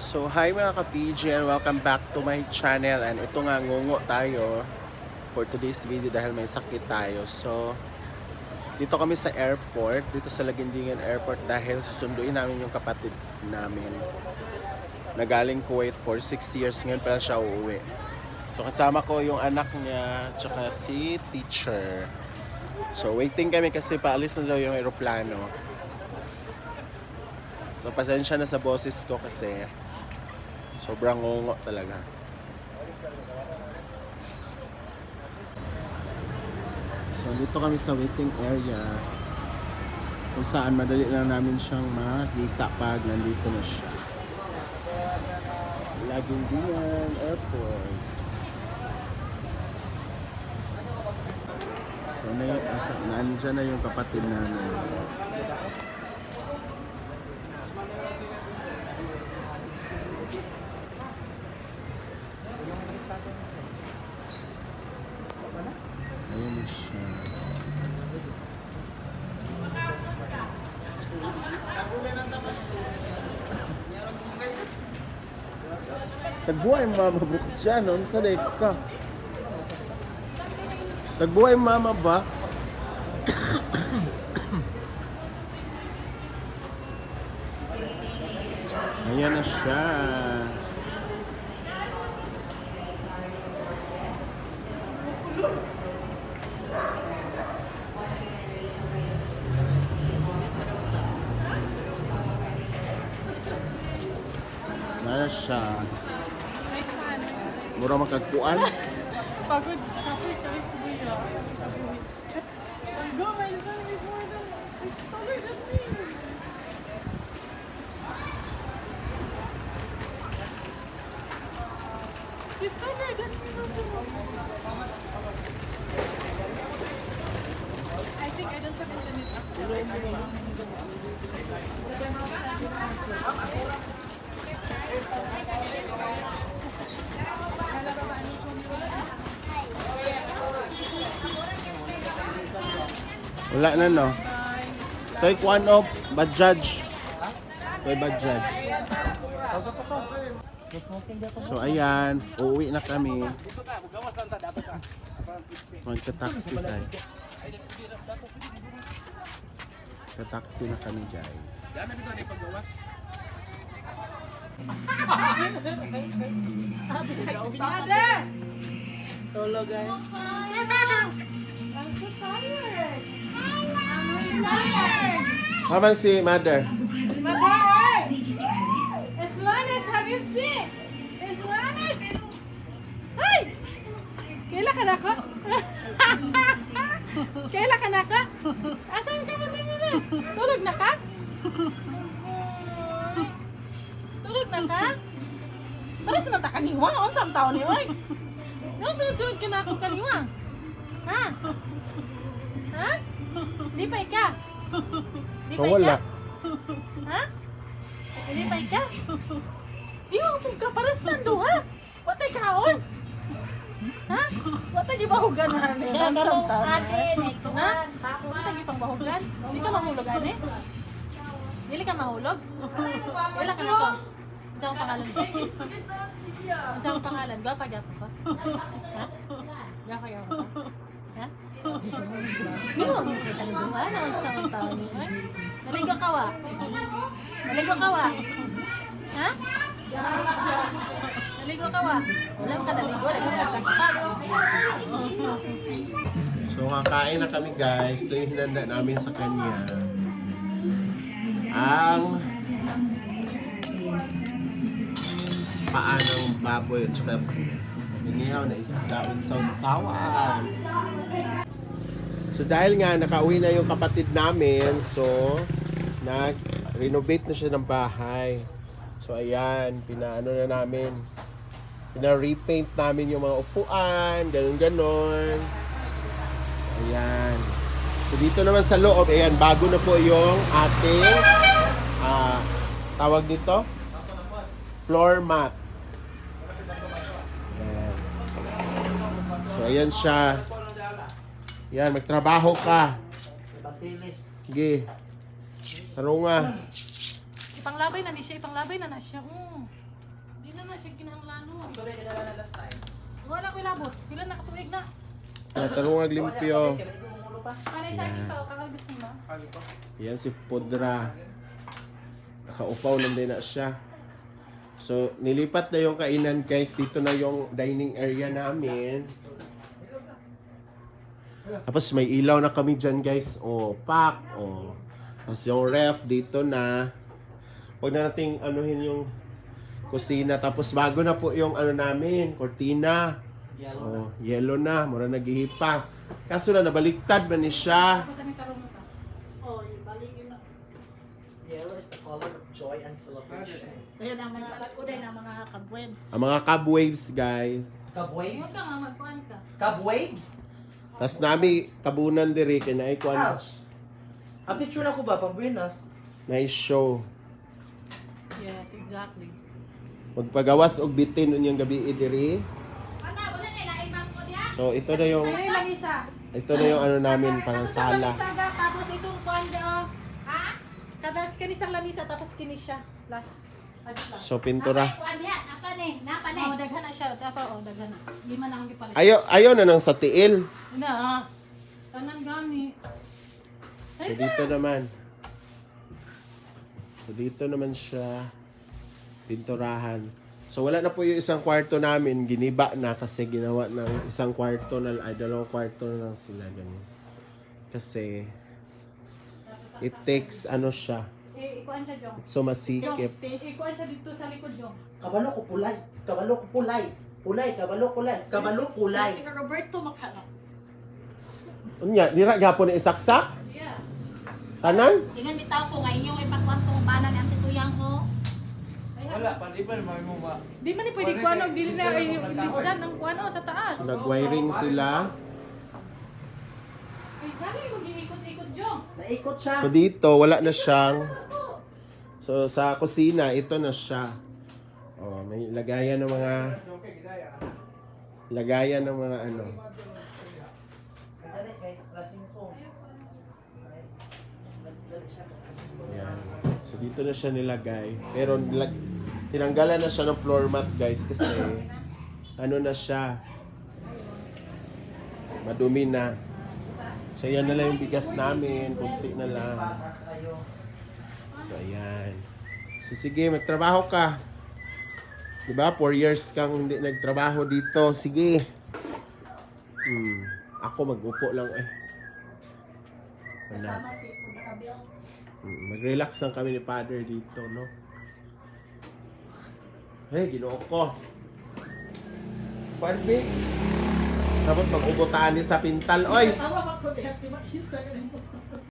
So, hi mga ka-PG and welcome back to my channel. And ito nga, ngungo tayo for today's video dahil may sakit tayo. So, dito kami sa airport, dito sa Laguindingan Airport dahil susunduin namin yung kapatid namin na galing Kuwait for 60 years. Ngayon pala siya uuwi. So, kasama ko yung anak niya tsaka si teacher. So, waiting kami kasi paalis na daw yung aeroplano. So, pasensya na sa boses ko kasi sobrang ngungo talaga. So, dito kami sa waiting area kung saan madali lang namin siyang makita pag nandito na siya. Laguindingan Airport. So, nandyan na yung kapatid namin. Ayan na siya. Tagbuhay mama bukod siya nun sa dek ka. Tagbuhay mama ba? Ayan na siya. Ayan siya. Mura makagpuan. Pagod kami kay Kuya. Go, my son, before them. It's taller than me. He's taller than me. I think I don't have internet after. Wala na no. Take one of Bajaj. Kay Bajaj. So ayan, uuwi na kami. Magka-taxi tayo. Magka-taxi na kami guys. Solo, guys. I'm so tired. Haman si mother. Mother! Islanes, have you tea? Islanes! Ay! Kaila ka na ka? Kaila ka na ka? Asan ka ba din na? Tulog na ka? Tulog na ka? Para sa mata kaniwa? Unsang tao ni Oy? Yung sunod-sunod ka na ako kaniwa? Ha? Ha? Di pa ka? Di pa Wala. ka? Ha? Di pa ka? Yung ka paras nando ha? Watay kaon? Ha? Watay gibahugan na ni handsome tao. Ha? Watay gipang bahugan? Di ka mahulog ane? Dili ka mahulog? Wala ka na to. Ano ang pangalan ko? Ano ang pangalan? Gwapa gyapon ba? Ha? Gwapa gyapon ba? Ha? Ano ang makita ni Duma? Ano ang isang tao ni Oy? Naligo ka wa? Naligo ka wa? Ha? Naligo ka wa? Wala ka naligo. Naligo ka kaspa. So kakain na kami guys. Ito yung hinanda namin sa kanya. Ang paa ng baboy at saka inihaw na isda with sausawan. So dahil nga nakauwi na yung kapatid namin, so nag-renovate na siya ng bahay. So ayan, pinaano na namin. Pina-repaint namin yung mga upuan, ganun-ganon. Ayan. So dito naman sa loob, ayan, bago na po yung ating tawag dito? Floor mat. Ayan. So ayan siya. Yan, magtrabaho ka. Sige. Tarunga. Ipanglabay na ni siya. Ipanglabay na na siya. na na siya kinahanglan mo. Ito rin kinala na last time. Wala ko ilabot. Sila nakatuig na. Natarong limpyo. Panay sa akin to, kakalbis mo. Yan si Pudra. Nakaupaw lang din na siya. So, nilipat na yung kainan guys. Dito na yung dining area namin. Tapos may ilaw na kami dyan guys. O, pak. O. Tapos yung ref dito na. Huwag na nating anuhin yung kusina. Tapos bago na po yung ano namin. Cortina. Yellow. Oh, yellow na. Mura naghihipa. Kaso na nabaliktad ba ni siya? Tapos ang tarong mo ta. Oh, yung balik yun na. Yellow is the color of joy and celebration. Ayan ang mga uday ng mga cobwebs. Ang mga cobwebs guys. Cobwebs? Ingat ka nga, magkuhan ka. Cobwebs? Tapos nami tabunan diri kay naay kuan Ouch! Ang picture na ko ba, pambuenas? naay show. Yes, exactly. Magpagawas og bitin unyang gabi diri. So ito na yung Sa'yo yung lamisa. ano namin parang Tapos ang sala. lamisa ga, tapos itong kuhan ga, oh. Ha? Kanisang lamisa, tapos kini siya. Last. Adjust lang. So pintura. Oh, daghan na siya. Tapos, daghan na. Lima na ang gipalit. Ayaw na nang sa tiil. Hindi, ah. Kanan gani. So dito naman. So dito naman siya pinturahan. So wala na po yung isang kwarto namin, giniba na kasi ginawa ng isang kwarto na ay dalawang kwarto na lang sila ganun. Kasi it takes ano siya, Ikuan siya, Jong. so masikip. Ikuan siya dito sa likod, Jong. Kabalo ko pulay. Kabalo ko pulay. Pulay, kabalo kulay. Kabalo kulay. Sa Roberto Makala. Unya, dira gyapon na isaksak? Yeah. Tanan? Ingan bitaw ko nga inyong ipakuan tong banan ang tituyang ko. Wala, pati ba naman mo ba? Di man ni pwede kuan og dili na ay lisdan ng kuan sa taas. Nag-wiring sila. Ay, gani mo giikot-ikot, Jong. Naikot siya. So dito wala na siyang. So sa kusina ito na siya. Oh, may lagayan ng mga ano. Dali, kay lasing ko. Yan. So dito na siya nilagay. Pero tinanggalan na siya ng floor mat guys kasi ano na siya. Madumi na. So yan na lang yung bigas namin. Kunti na lang. Para sa'yo. So ayan. So sige, magtrabaho ka. Diba? 4 years kang hindi nagtrabaho dito. Sige. Ako mag-upo lang eh. Wala. Kasama si Pudra Bills. Mag-relax lang kami ni Father dito, no? Hey, ginoo ko. Parbi. Sabot mag-ubutaan din sa pintal. Oy! Tawa ako, di makisa ka rin mo.